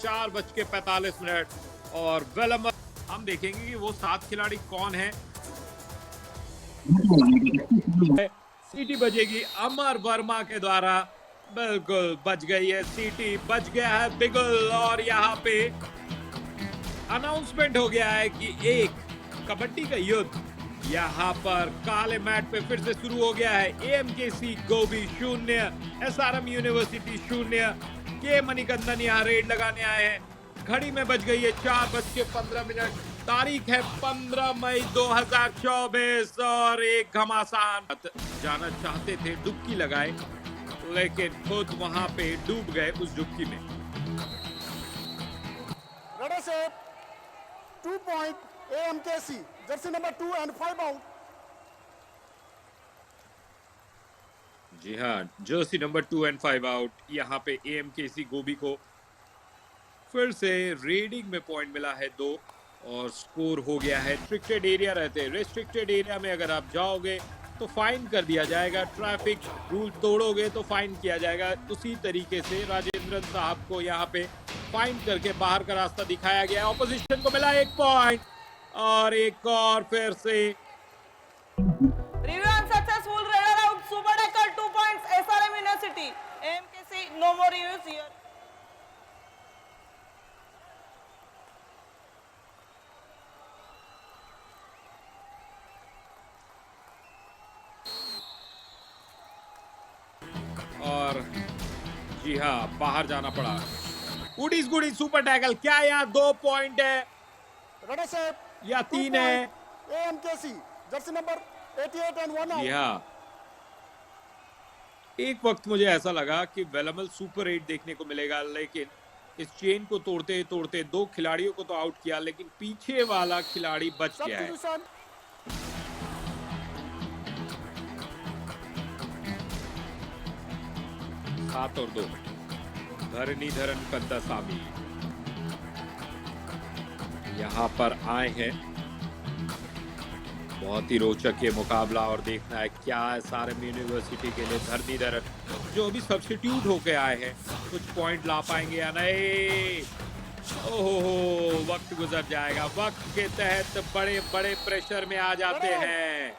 4:45 और वेलम हम देखेंगे कि वो 7 खिलाड़ी कौन है। सीटी बजेगी अमर वर्मा के द्वारा, बिल्कुल बज गई है सीटी, बज गया है बिगुल और यहाँ पे अनाउंसमेंट हो गया है कि एक कबड्डी का युद्ध यहाँ पर काले मैट पे फिर से शुरू हो गया है। एएमकेसी गोबी 0, एसआरएम यूनिवर्सिटी 0। के मणिकंदन यहाँ रेड लगाने आए हैं। घड़ी में बज गई है 4:15। तारीख है 15 मई 2024 और एक घमासान जाना चाहते थे, डुबकी लगाए, लेकिन खुद वहां पे डूब गए उस डुबकी में। 2 point AMKC, jersey number 2 and 5 out. जी हाँ, जर्सी नंबर 2 एंड 5 आउट। यहाँ पे एएमकेसी गोबी को फिर से रेडिंग में पॉइंट मिला है 2 और स्कोर हो गया है। रिस्ट्रिक्टेड एरिया रहते हैं, रिस्ट्रिक्टेड एरिया में अगर आप जाओगे तो फाइन कर दिया जाएगा, ट्रैफिक रूल तोड़ोगे तो फाइन किया जाएगा। उसी तरीके से राजेंद्रन साहब को यहाँ पे फाइन करके बाहर का रास्ता दिखाया गया। ऑपोजिशन को मिला 1 पॉइंट और एक और फिर से Review unsuccessful, Raider out, Super Decker 2 points, SRM University, AMKC, no more reviews here. और जी हाँ, बाहर जाना पड़ा। गुडीज गुडीज सुपर टैकल, क्या यहाँ 2 पॉइंट है Raider set या 3 है? AMKC, jersey number 88 and 1 out. जी हाँ, एक वक्त मुझे ऐसा लगा कि वेलमल सुपर 8 देखने को मिलेगा, लेकिन इस चेन को तोड़ते तोड़ते 2 खिलाड़ियों को तो आउट किया, लेकिन पीछे वाला खिलाड़ी बच गया है। Substitution. 7 और 2 धरणीधरन कंदासामी यहाँ पर आए हैं। बहुत ही रोचक ये मुकाबला और देखना है क्या एसआरएम यूनिवर्सिटी के लिए धरणीधरन जो अभी सब्स्टिट्यूट होके आए हैं कुछ पॉइंट ला पाएंगे या नहीं। ओहो, वक्त गुजर जाएगा, वक्त के तहत बड़े बड़े प्रेशर में आ जाते हैं।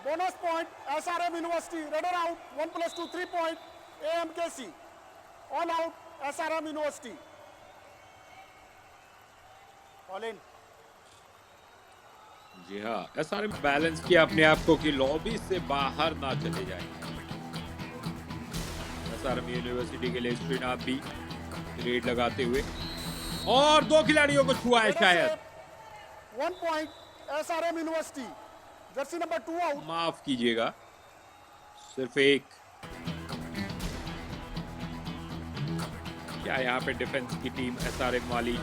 Bonus point SRM University. Raider out. 1+2 3 point AMKC. On out SRM University. All in. जी हाँ, एसआरएम बैलेंस किया अपने आप को कि लॉबी से बाहर ना चले जाए। एसआरएम यूनिवर्सिटी के लिए श्रीनाथ भी रेड लगाते हुए और 2 खिलाड़ियों को छुआ है शायद। 1 point SRM University. Jersey number 2 out. माफ कीजिएगा, सिर्फ 1। क्या यहाँ पे डिफेंस की टीम एसआरएम वाली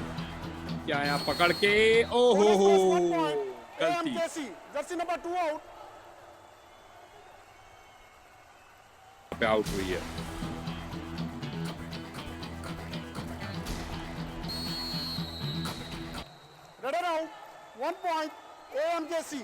क्या यहाँ पकड़ के ओहो हो गलती। AMKC. Jersey number 2 out. पे आउट हुई है। Raider out. 1 point AMKC.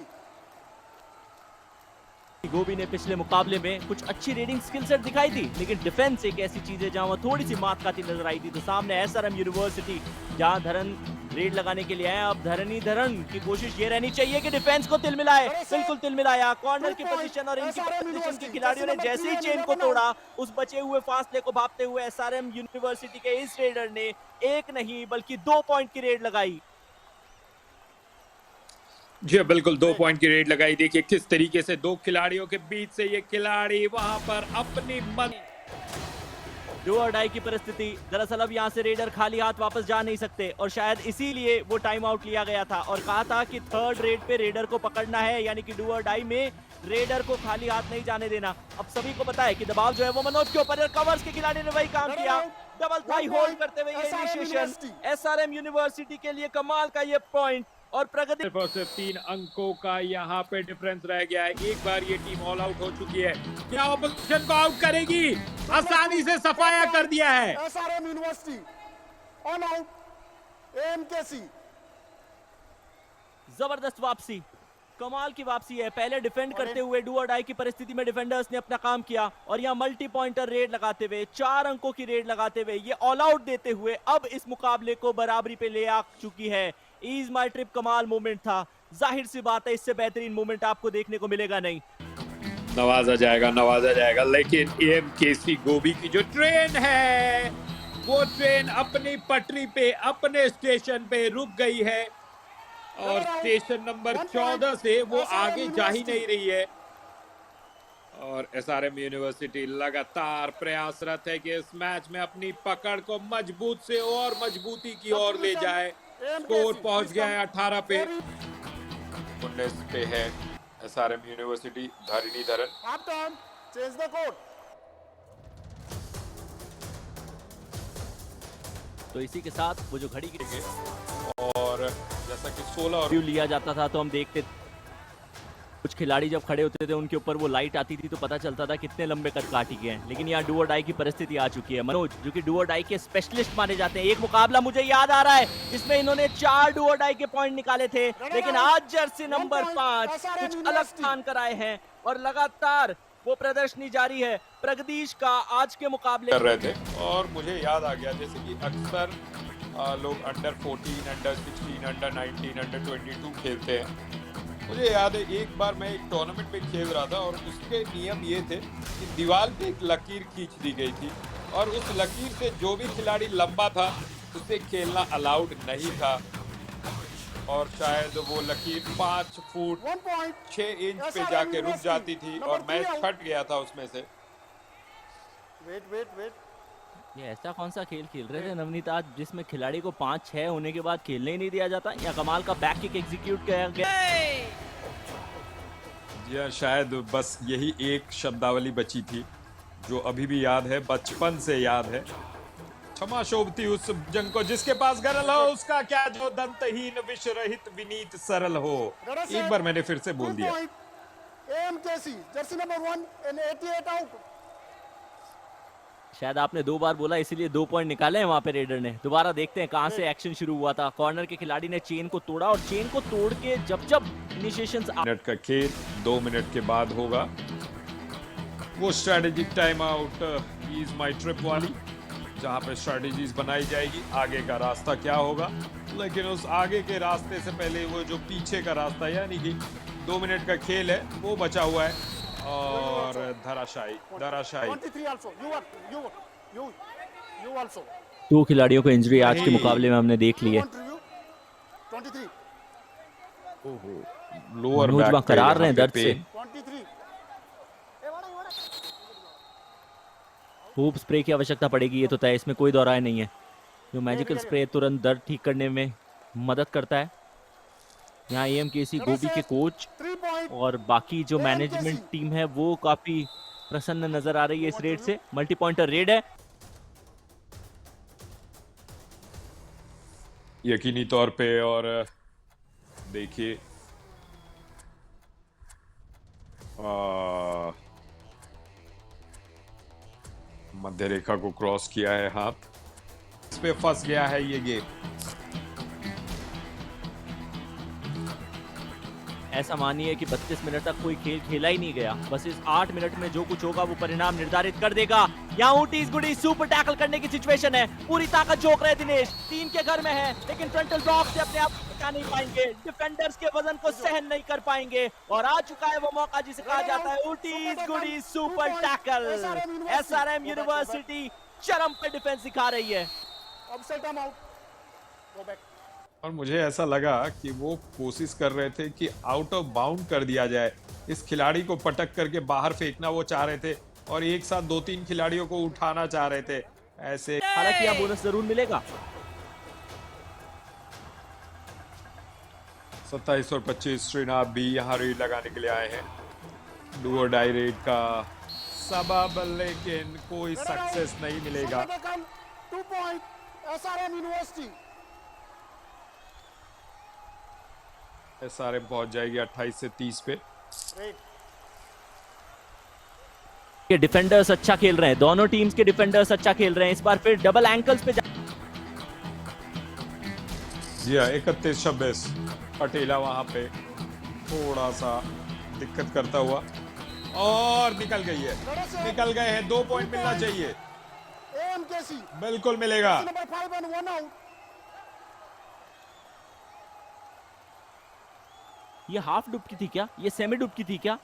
गोबी ने पिछले मुकाबले में कुछ अच्छी रेडिंग स्किल सेट दिखाई थी, लेकिन डिफेंस एक ऐसी चीज है जहां वो थोड़ी सी मात खाती नजर आई थी। तो सामने एसआरएम यूनिवर्सिटी जहां धरन रेड लगाने के लिए आए, अब धरण की कोशिश ये रहनी चाहिए कि डिफेंस को तिल मिलाए। बिल्कुल तिल मिलाया, कॉर्नर की पोजीशन और इनकी पोजीशन के खिलाड़ियों ने जैसे ही चेन को तोड़ा, उस बचे हुए फासले को भापते हुए एसआरएम यूनिवर्सिटी के इस रेडर ने 1 नहीं बल्कि 2 पॉइंट की रेड लगाई। जी बिल्कुल 2 पॉइंट की रेड लगाई। देखिए किस तरीके से 2 खिलाड़ियों के बीच से ये खिलाड़ी वहां पर अपनी मन डू और डाई की परिस्थिति। दरअसल अब यहाँ से रेडर खाली हाथ वापस जा नहीं सकते और शायद इसीलिए वो टाइम आउट लिया गया था और कहा था कि 3rd रेड पे रेडर को पकड़ना है, यानी कि डू और डाई में रेडर को खाली हाथ नहीं जाने देना। अब सभी को पता है कि दबाव जो है वो मनोज के ऊपर है। कवर्स के खिलाड़ी ने वही काम किया, डबल थाई होल्ड करते हुए ये इनिशिएशन एसआरएम यूनिवर्सिटी के लिए कमाल का ये पॉइंट और प्रगति। सिर्फ 3 अंकों का यहाँ पे डिफरेंस रह गया है। एक बार ये टीम ऑल आउट हो चुकी है, क्या ऑपोजिशन को आउट करेगी? आसानी से सफाया कर दिया है। SRM University on out AMKC. जबरदस्त वापसी कमाल की वापसी है। पहले डिफेंड करते हुए डू और डाई की परिस्थिति में डिफेंडर्स ने अपना काम किया और यहाँ मल्टी पॉइंटर रेड लगाते हुए 4 अंकों की रेड लगाते हुए ये ऑल आउट देते हुए अब इस मुकाबले को बराबरी पे ले आ चुकी है। ईज माई ट्रिप कमाल मोमेंट था, जाहिर सी बात है इससे बेहतरीन मोमेंट आपको देखने को मिलेगा नहीं। नवाजा जाएगा, लेकिन एएमकेसी गोबी की जो ट्रेन है वो ट्रेन अपनी पटरी पे अपने स्टेशन पे रुक गई है और स्टेशन नंबर 14 से वो आगे जा ही नहीं रही है। और एसआरएम यूनिवर्सिटी लगातार प्रयासरत है कि इस मैच में अपनी पकड़ को मजबूत से और मजबूती की ओर ले जाए। स्कोर पहुंच गया है 18 पे, 19 पे है SRM university Dharanidharan. Half time, change the court. तो इसी के साथ वो जो घड़ी की और जैसा कि 16 और व्यू लिया जाता था तो हम देखते कुछ खिलाड़ी जब खड़े होते थे उनके ऊपर वो लाइट आती थी तो पता चलता था कितने लंबे कद काटी गए हैं। लेकिन यहाँ डू और डाई की परिस्थिति आ चुकी है। मनोज जो कि डू और डाई के स्पेशलिस्ट माने जाते हैं, एक मुकाबला मुझे याद आ रहा है जिसमें इन्होंने 4 डू और डाई के पॉइंट निकाले थे, लेकिन आज जर्सी नंबर 5 कुछ अलग स्थान कर आए हैं और लगातार वो प्रदर्शनी जारी है। प्रगदीश का आज के मुकाबले कर रहे थे और मुझे याद आ गया जैसे कि अक्सर लोग अंडर 14, अंडर 16, अंडर 19, अंडर 22 खेलते हैं। मुझे याद है एक बार मैं एक टूर्नामेंट में खेल रहा था और उसके नियम ये थे कि दीवार पे एक लकीर खींच दी गई थी और उस लकीर से जो भी खिलाड़ी लंबा था उसे खेलना अलाउड नहीं था और शायद वो लकीर 5 फुट 1 point. 6 इंच पे जाके रुक जाती थी और मैच छट गया था उसमें से। Wait. ये ऐसा कौन सा खेल खेल रहे थे नवनीत आज जिसमें खिलाड़ी को 5-6 होने के बाद खेलने ही नहीं दिया जाता, या कमाल का बैक किक एग्जीक्यूट किया गया। जी हाँ, शायद बस यही एक शब्दावली बची थी जो अभी भी याद है, बचपन से याद है। क्षमा शोभती उस जंग को जिसके पास गरल हो, उसका क्या जो दंतहीन विष रहित विनीत सरल हो। एक बार मैंने फिर से बोल 2 दिया। point. AMKC, jersey number 1 and 88 out. शायद आपने 2 बार बोला इसीलिए 2 पॉइंट निकाले हैं वहां पे रेडर ने। दोबारा देखते हैं कहां से एक्शन शुरू हुआ था। कॉर्नर के खिलाड़ी ने चेन को तोड़ा और चेन को तोड़ के जब इनिशिएशंस मिनट का खेल 2 मिनट के बाद होगा। वो strategic time out is my trip वाली जहां पे स्ट्रेटेजीज बनाई जाएगी, आगे का रास्ता क्या होगा। लेकिन उस आगे के रास्ते से पहले वो जो पीछे का रास्ता यानी कि 2 मिनट का खेल है वो बचा हुआ है और धराशायी 23 also. You also. 2 खिलाड़ियों को इंजरी आज के मुकाबले में हमने देख ली है। 23. लोअर मनोज बैक करार रहे हैं दर्द से। 23. खूब स्प्रे की आवश्यकता पड़ेगी, ये तो तय, इसमें कोई दौराय नहीं है। जो मैजिकल स्प्रे तुरंत दर्द ठीक करने में मदद करता है। यहाँ एएमकेसी गोबी के कोच 3 point. और बाकी जो मैनेजमेंट टीम है वो काफी प्रसन्न नजर आ रही है इस रेड से। मल्टी पॉइंटर रेड है। यकीनी तौर पे, और देखिए मध्य रेखा को क्रॉस किया है हाथ, इस पे फंस गया है ये गेम। ऐसा मानिए कि 32 मिनट तक कोई खेल खेला ही नहीं गया। बस इस 8 मिनट में जो कुछ होगा वो परिणाम निर्धारित कर देगा। यहाँ ऊटीज गुडी सुपर टैकल करने की सिचुएशन है, पूरी ताकत झोंक रहे दिनेश, 3 के घर में है लेकिन फ्रंटल ब्लॉक से अपने आप को बचा नहीं पाएंगे, डिफेंडर्स के वजन को सहन नहीं कर पाएंगे और आ चुका है वो मौका जिसे कहा जाता है ऊटीज गुडी सुपर टैकल। एसआरएम यूनिवर्सिटी चरम पे डिफेंस दिखा रही है। Upside time out. Go back. और मुझे ऐसा लगा कि वो कोशिश कर रहे थे कि आउट ऑफ बाउंड कर दिया जाए, इस खिलाड़ी को पटक करके बाहर फेंकना वो चाह रहे थे और एक साथ 2-3 खिलाड़ियों को उठाना चाह रहे थे ऐसे। हालांकि यहाँ बोनस जरूर मिलेगा। 27 और 25 श्रीनाथ भी यहाँ रेड लगाने के लिए आए हैं। डू और डाई रेड का सबब, लेकिन कोई सक्सेस नहीं मिलेगा। 2 point. SRM University. एसआरएम पहुंच जाएगी 28 से 30 पे। Great. के डिफेंडर्स अच्छा खेल रहे हैं, दोनों टीम्स के डिफेंडर्स अच्छा खेल रहे हैं। इस बार फिर डबल एंकल्स पे जी हाँ, 31-26 पटेला वहां पे थोड़ा सा दिक्कत करता हुआ और निकल गई है, निकल गए हैं। 2 पॉइंट मिलना चाहिए, AMKC. बिल्कुल मिलेगा। Jersey number 5 and 1 out. ये हाफ डुबकी थी क्या, ये सेमी डुबकी थी क्या?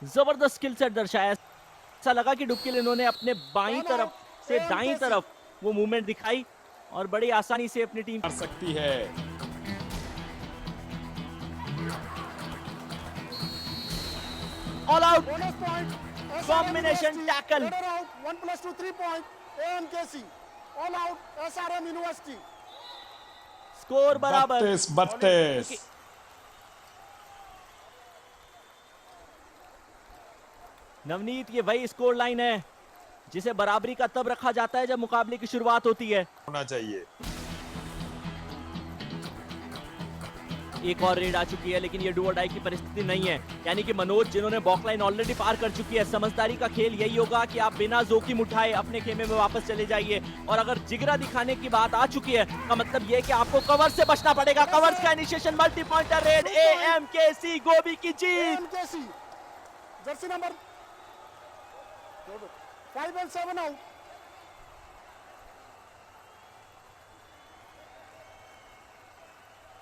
जबरदस्त स्किल सेट दर्शाया। ऐसा लगा कि डुबकी लिए इन्होंने अपने बाईं तरफ से दाईं तरफ वो मूवमेंट दिखाई और बड़ी आसानी से अपनी टीम कर सकती है। All out. Bonus point. Combination SRM tackle. University. Radar out. 1 plus 2, 3 point. AMKC. All out. SRM University. Score बराबर। 32-32। नवनीत, ये वही स्कोर लाइन है जिसे बराबरी का तब रखा जाता है जब मुकाबले की शुरुआत होती है। होना चाहिए। एक और रेड आ चुकी है लेकिन ये डू और डाई की परिस्थिति नहीं है, यानी कि मनोज जिन्होंने बॉक लाइन ऑलरेडी पार कर चुकी है। समझदारी का खेल यही होगा कि आप बिना जोखिम उठाए अपने खेमे में वापस चले जाइए और अगर जिगरा दिखाने की बात आ चुकी है का मतलब ये है कि आपको कवर से बचना पड़ेगा। कवर्स का initiation, multi pointer red, AMKC गोबी की जीत। AMKC. Jersey number 5 and 7 out.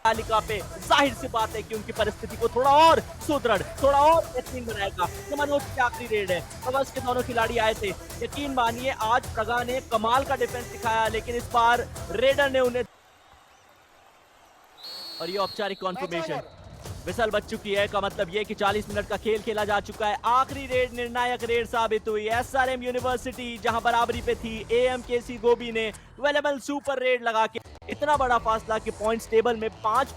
तालिका पे जाहिर सी बात है कि उनकी परिस्थिति को थोड़ा और सुदृढ़, थोड़ा और बेहतरीन बनाएगा। ये मनोज की आखिरी रेड है। कवर्स के दोनों खिलाड़ी आए थे। यकीन मानिए आज प्रगा ने कमाल का डिफेंस दिखाया लेकिन इस बार रेडर ने उन्हें और ये औपचारिक कॉन्फर्मेशन विसल बच चुकी है का मतलब ये कि 40 मिनट का खेल खेला जा चुका है। आखिरी रेड निर्णायक रेड साबित हुई। SRM यूनिवर्सिटी जहां बराबरी पे थी, AMKC गोबी ने वेलेबल सुपर रेड लगा के इतना बड़ा फासला कि पॉइंट्स टेबल में 5